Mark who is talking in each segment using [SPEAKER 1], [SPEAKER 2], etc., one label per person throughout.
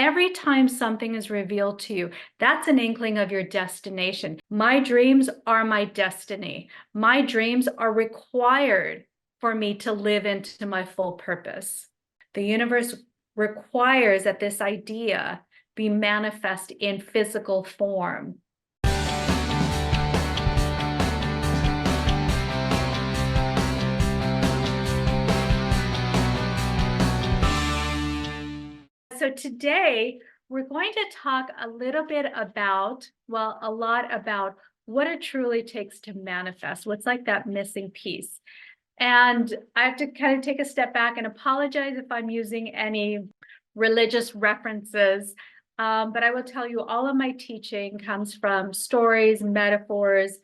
[SPEAKER 1] Every time something is revealed to you, that's an inkling of your destination. My dreams are my destiny. My dreams are required for me to live into my full purpose. The universe requires that this idea be manifest in physical form. So today we're going to talk a little bit about, well, a lot about what it truly takes to manifest, what's like that missing piece. And I have to kind of take a step back and apologize if I'm using any religious references. But I will tell you, all of my teaching comes from stories, metaphors,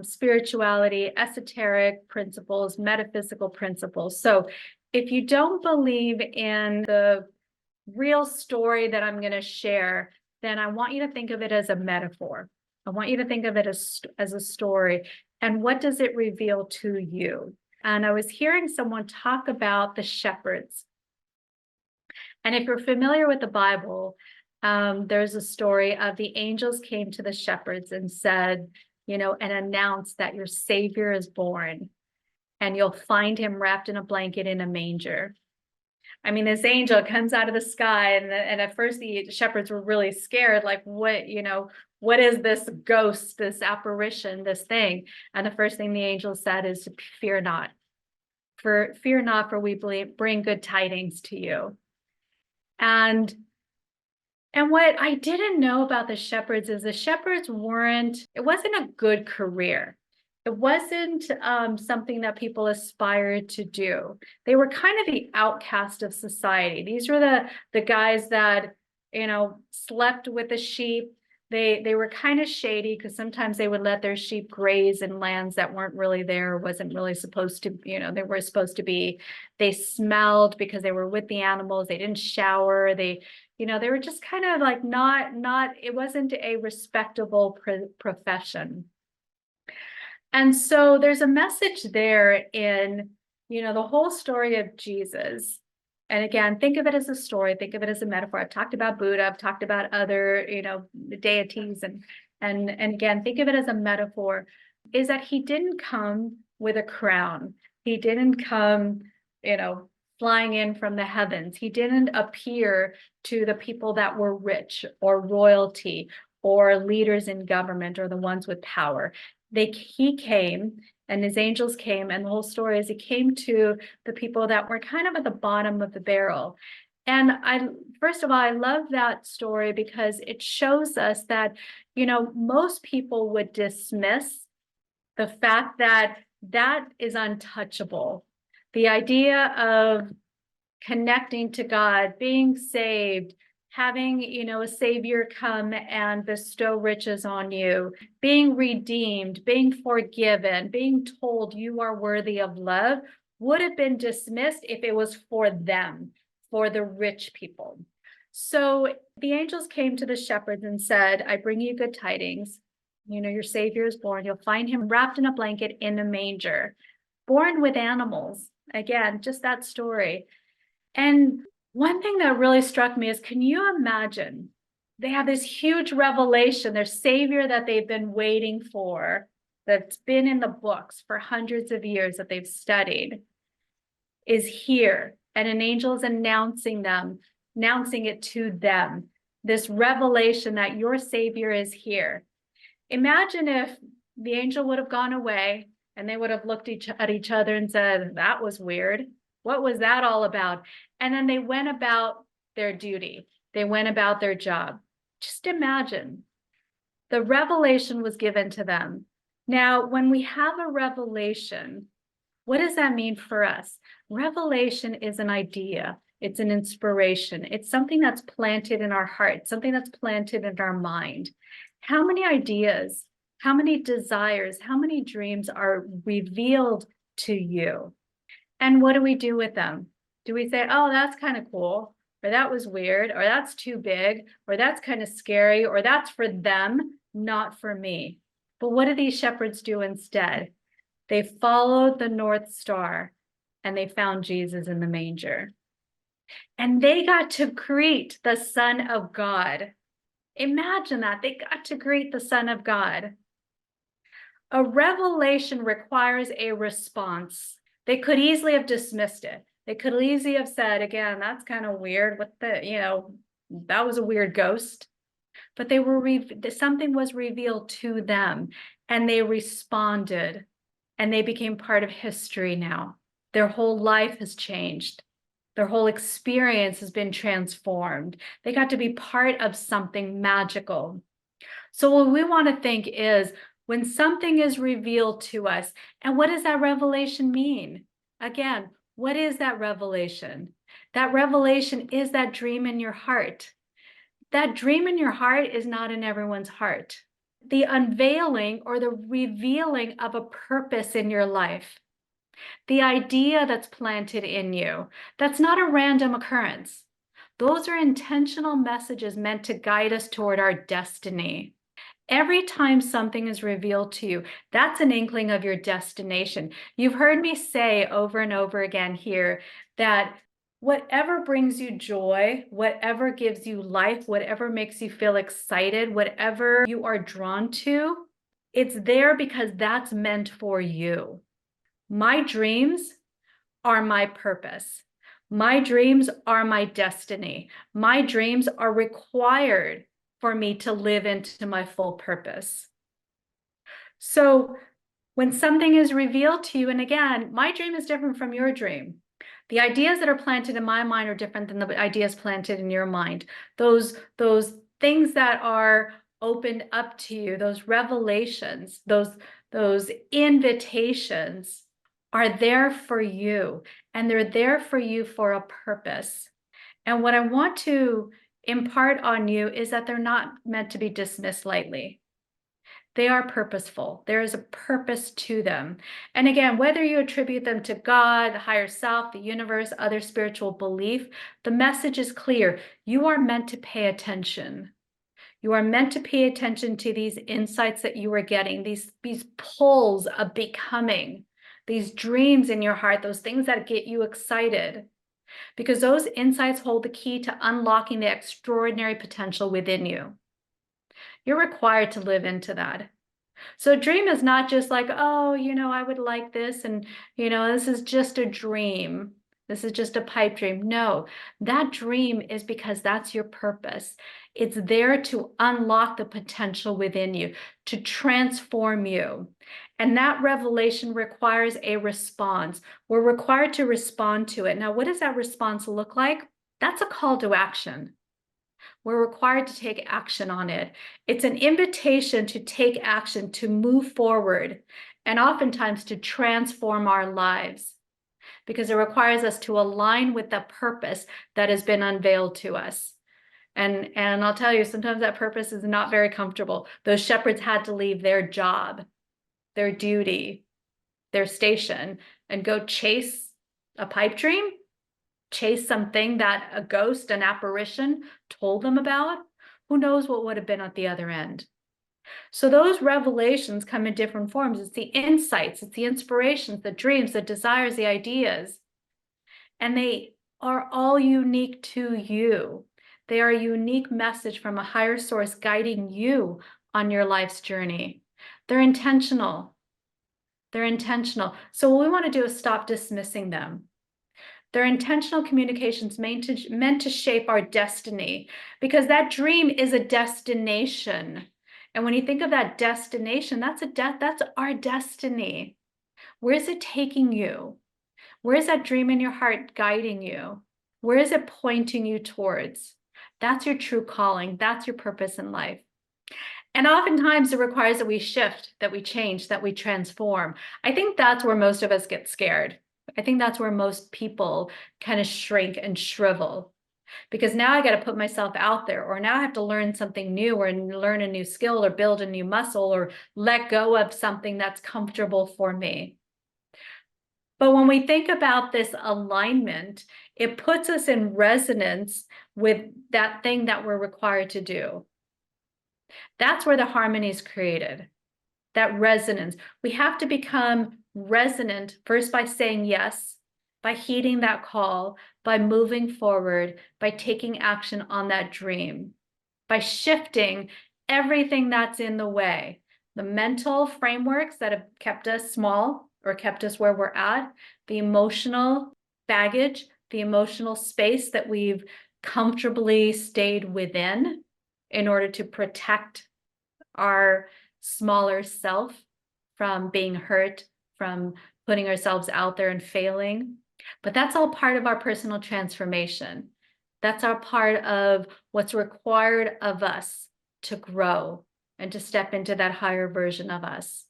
[SPEAKER 1] spirituality, esoteric principles, metaphysical principles. So if you don't believe in the real story that I'm going to share, then I want you to think of it as a metaphor. I want you to think of it as a story. And what does it reveal to you? And I was hearing someone talk about the shepherds. And if you're familiar with the Bible, there's a story of the angels came to the shepherds and said, and announced that your Savior is born, and you'll find him wrapped in a blanket in a manger. I mean, this angel comes out of the sky, and at first the shepherds were really scared, like, what is this ghost, this apparition, this thing? And the first thing the angel said is, fear not. Fear not, for we bring good tidings to you. And what I didn't know about the shepherds is the shepherds it wasn't a good career. It wasn't something that people aspired to do. They were kind of the outcast of society. These were the guys that, slept with the sheep. They were kind of shady because sometimes they would let their sheep graze in lands that weren't really there, wasn't really supposed to, they were supposed to be. They smelled because they were with the animals. They didn't shower. They were just kind of like not, it wasn't a respectable profession. And so there's a message there in, the whole story of Jesus. And again, think of it as a story, think of it as a metaphor. I've talked about Buddha, I've talked about other, deities, and again, think of it as a metaphor, is that he didn't come with a crown. He didn't come, flying in from the heavens. He didn't appear to the people that were rich or royalty or leaders in government or the ones with power. He came, and his angels came, and the whole story is he came to the people that were kind of at the bottom of the barrel. And first of all, I love that story because it shows us that, most people would dismiss the fact that that is untouchable. The idea of connecting to God, being saved, having, a savior come and bestow riches on you, being redeemed, being forgiven, being told you are worthy of love, would have been dismissed if it was for them, for the rich people. So the angels came to the shepherds and said, I bring you good tidings. Your savior is born. You'll find him wrapped in a blanket in a manger, born with animals. Again, just that story. And one thing that really struck me is, can you imagine? They have this huge revelation, their savior that they've been waiting for, that's been in the books for hundreds of years that they've studied, is here. And an angel is announcing it to them. This revelation that your savior is here. Imagine if the angel would have gone away and they would have looked at each other and said, that was weird. What was that all about? And then they went about their duty. They went about their job. Just imagine. The revelation was given to them. Now, when we have a revelation, what does that mean for us? Revelation is an idea. It's an inspiration. It's something that's planted in our heart, something that's planted in our mind. How many ideas, how many desires, how many dreams are revealed to you? And what do we do with them? Do we say, oh, that's kind of cool, or that was weird, or that's too big, or that's kind of scary, or that's for them, not for me? But what do these shepherds do instead? They followed the North Star and they found Jesus in the manger. And they got to greet the Son of God. Imagine that. They got to greet the Son of God. A revelation requires a response. They could easily have dismissed it. They could easily have said, again, that's kind of weird. What that was a weird ghost. But something was revealed to them, and they responded, and they became part of history now. Their whole life has changed. Their whole experience has been transformed. They got to be part of something magical. So what we want to think is, when something is revealed to us, and what does that revelation mean? Again, what is that revelation? That revelation is that dream in your heart. That dream in your heart is not in everyone's heart. The unveiling or the revealing of a purpose in your life, the idea that's planted in you, that's not a random occurrence. Those are intentional messages meant to guide us toward our destiny. Every time something is revealed to you, that's an inkling of your destination. You've heard me say over and over again here that whatever brings you joy, whatever gives you life, whatever makes you feel excited, whatever you are drawn to, it's there because that's meant for you. My dreams are my purpose. My dreams are my destiny. My dreams are required for me to live into my full purpose. So when something is revealed to you, and again, my dream is different from your dream. The ideas that are planted in my mind are different than the ideas planted in your mind. Those things that are opened up to you, those revelations, those invitations are there for you, and they're there for you for a purpose. And what I want to impart on you is that they're not meant to be dismissed lightly. They are purposeful. There is a purpose to them. And again, whether you attribute them to God, the higher self, the universe, other spiritual belief, the message is clear. You are meant to pay attention. You are meant to pay attention to these insights that you are getting, these pulls of becoming, these dreams in your heart, those things that get you excited, because those insights hold the key to unlocking the extraordinary potential within you. You're required to live into that. So a dream is not just like, oh, I would like this, and, this is just a dream. This is just a pipe dream. No, that dream is because that's your purpose. It's there to unlock the potential within you, to transform you. And that revelation requires a response. We're required to respond to it. Now, what does that response look like? That's a call to action. We're required to take action on it. It's an invitation to take action, to move forward, and oftentimes to transform our lives, because it requires us to align with the purpose that has been unveiled to us. And I'll tell you, sometimes that purpose is not very comfortable. Those shepherds had to leave their job, their duty, their station, and go chase a pipe dream, chase something that a ghost, an apparition told them about. Who knows what would have been at the other end? So those revelations come in different forms. It's the insights, it's the inspirations, the dreams, the desires, the ideas. And they are all unique to you. They are a unique message from a higher source guiding you on your life's journey. They're intentional. They're intentional. So what we want to do is stop dismissing them. They're intentional communications meant to shape our destiny, because that dream is a destination. And when you think of that destination, that's our destiny. Where is it taking you? Where is that dream in your heart guiding you? Where is it pointing you towards? That's your true calling. That's your purpose in life. And oftentimes it requires that we shift, that we change, that we transform. I think that's where most of us get scared. I think that's where most people kind of shrink and shrivel, because now I got to put myself out there, or now I have to learn something new, or learn a new skill, or build a new muscle, or let go of something that's comfortable for me. But when we think about this alignment, it puts us in resonance with that thing that we're required to do. That's where the harmony is created, that resonance. We have to become resonant first by saying yes, by heeding that call, by moving forward, by taking action on that dream, by shifting everything that's in the way, the mental frameworks that have kept us small or kept us where we're at, the emotional baggage, the emotional space that we've comfortably stayed within in order to protect our smaller self from being hurt, from putting ourselves out there and failing. But that's all part of our personal transformation. That's our part of what's required of us to grow and to step into that higher version of us.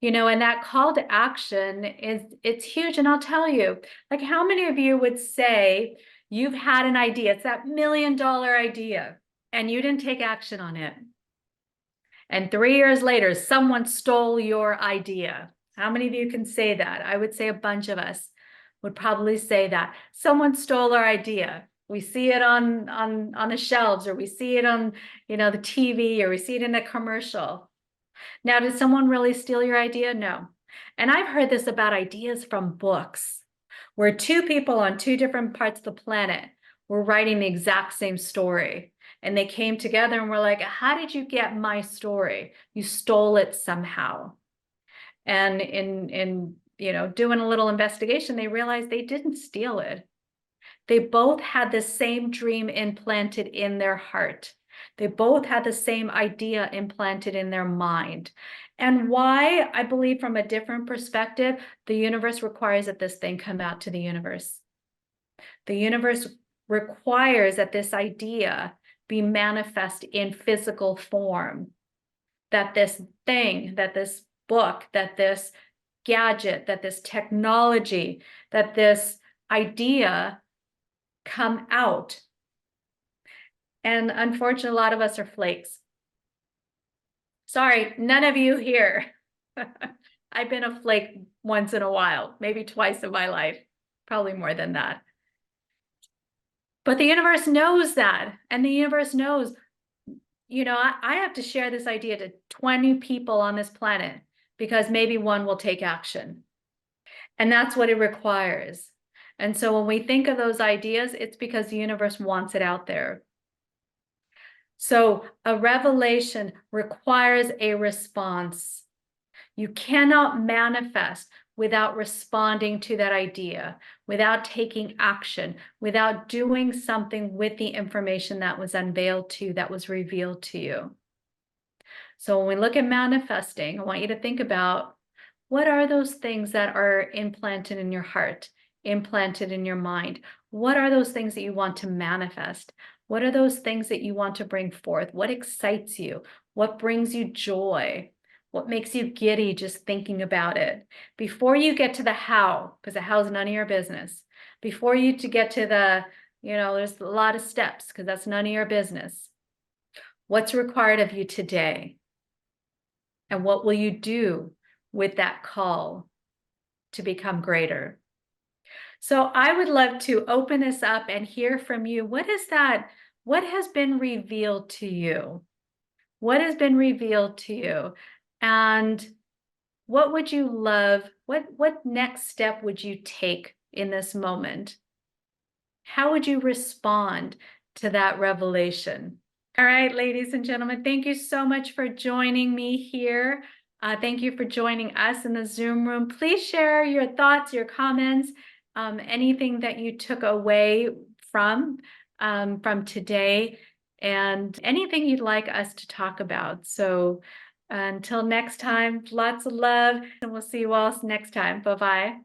[SPEAKER 1] You know, and that call to action it's huge. And I'll tell you, like, how many of you would say you've had an idea, it's that $1 million idea, and you didn't take action on it? And 3 years later, someone stole your idea. How many of you can say that? I would say a bunch of us would probably say that. Someone stole our idea. We see it on the shelves, or we see it on, the TV, or we see it in a commercial. Now, did someone really steal your idea? No. And I've heard this about ideas from books, where two people on two different parts of the planet were writing the exact same story. And they came together and were like, how did you get my story? You stole it somehow. And in doing a little investigation, they realized they didn't steal it. They both had the same dream implanted in their heart. They both had the same idea implanted in their mind. And why? I believe from a different perspective, the universe requires that this thing come out to the universe. The universe requires that this idea be manifest in physical form, that this thing, that this book, that this gadget, that this technology, that this idea come out. And unfortunately, a lot of us are flakes. Sorry, none of you here. I've been a flake once in a while, maybe twice in my life, probably more than that. But the universe knows that. And the universe knows, I have to share this idea to 20 people on this planet because maybe one will take action. And that's what it requires. And so when we think of those ideas, it's because the universe wants it out there. So a revelation requires a response. You cannot manifest without responding to that idea, without taking action, without doing something with the information that was unveiled to you, that was revealed to you. So when we look at manifesting, I want you to think about, what are those things that are implanted in your heart, implanted in your mind? What are those things that you want to manifest? What are those things that you want to bring forth? What excites you? What brings you joy? What makes you giddy just thinking about it? Before you get to the how, because the how is none of your business. Before you to get to the, there's a lot of steps, because that's none of your business. What's required of you today? And what will you do with that call to become greater? So I would love to open this up and hear from you. What is that? What has been revealed to you? What has been revealed to you? And what would you love? What next step would you take in this moment? How would you respond to that revelation? All right, ladies and gentlemen, thank you so much for joining me here. Thank you for joining us in the Zoom room. Please share your thoughts, your comments, anything that you took away from today, and anything you'd like us to talk about. So until next time, lots of love, and we'll see you all next time. Bye-bye.